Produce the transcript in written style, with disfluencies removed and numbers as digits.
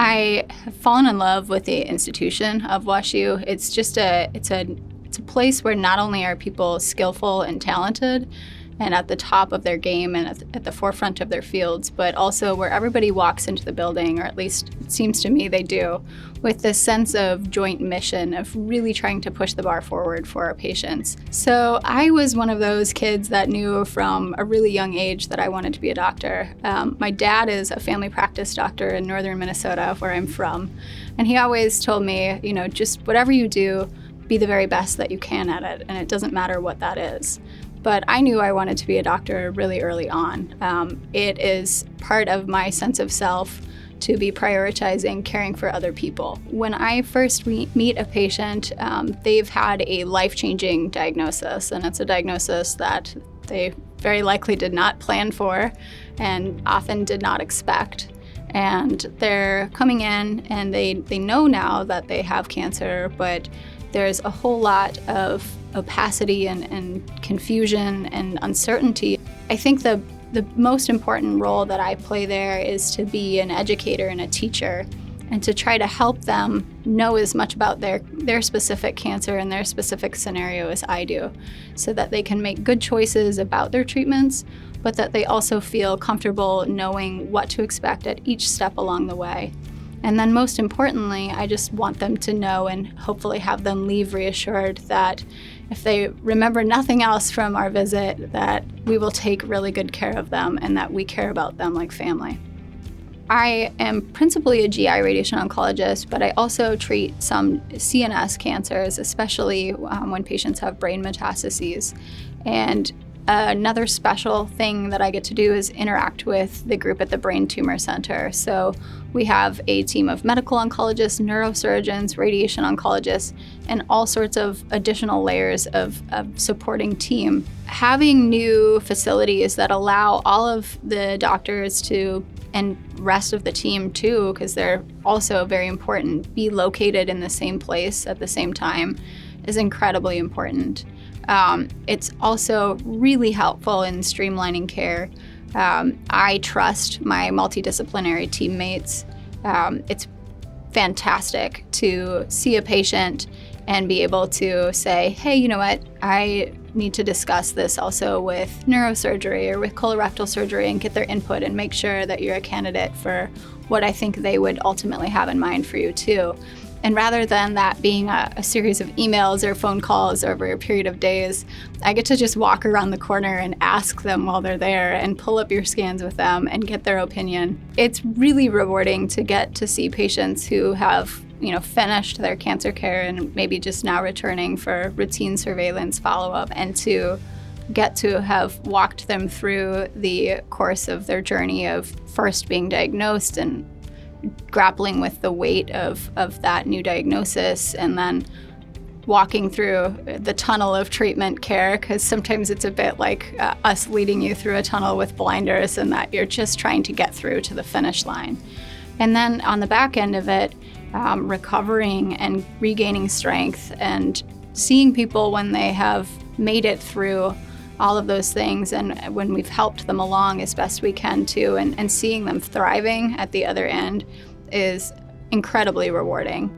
I have fallen in love with the institution of WashU. It's a place where not only are people skillful and talented and at the top of their game and at the forefront of their fields, but also where everybody walks into the building, or at least it seems to me they do, with this sense of joint mission of really trying to push the bar forward for our patients. So I was one of those kids that knew from a really young age that I wanted to be a doctor. My dad is a family practice doctor in northern Minnesota, where I'm from, and he always told me, just whatever you do, be the very best that you can at it, and it doesn't matter what that is. But I knew I wanted to be a doctor really early on. It is part of my sense of self to be prioritizing caring for other people. When I first meet a patient, they've had a life-changing diagnosis, and it's a diagnosis that they very likely did not plan for and often did not expect. And they're coming in and they know now that they have cancer, but there's a whole lot of opacity and confusion and uncertainty. I think the most important role that I play there is to be an educator and a teacher, and to try to help them know as much about their specific cancer and their specific scenario as I do, so that they can make good choices about their treatments, but that they also feel comfortable knowing what to expect at each step along the way. And then most importantly, I just want them to know and hopefully have them leave reassured that if they remember nothing else from our visit, that we will take really good care of them and that we care about them like family. I am principally a GI radiation oncologist, but I also treat some CNS cancers, especially when patients have brain metastases. And another special thing that I get to do is interact with the group at the Brain Tumor Center. So we have a team of medical oncologists, neurosurgeons, radiation oncologists, and all sorts of additional layers of supporting team. Having new facilities that allow all of the doctors to, and rest of the team too, because they're also very important, be located in the same place at the same time is incredibly important. It's also really helpful in streamlining care. I trust my multidisciplinary teammates. It's fantastic to see a patient and be able to say, hey, you know what, I need to discuss this also with neurosurgery or with colorectal surgery and get their input and make sure that you're a candidate for what I think they would ultimately have in mind for you too. And rather than that being a series of emails or phone calls over a period of days, I get to just walk around the corner and ask them while they're there and pull up your scans with them and get their opinion. It's really rewarding to get to see patients who have, finished their cancer care and maybe just now returning for routine surveillance follow-up, and to get to have walked them through the course of their journey of first being diagnosed and grappling with the weight of that new diagnosis, and then walking through the tunnel of treatment care, because sometimes it's a bit like us leading you through a tunnel with blinders, and that you're just trying to get through to the finish line. And then on the back end of it, recovering and regaining strength and seeing people when they have made it through all of those things, and when we've helped them along as best we can too, and seeing them thriving at the other end is incredibly rewarding.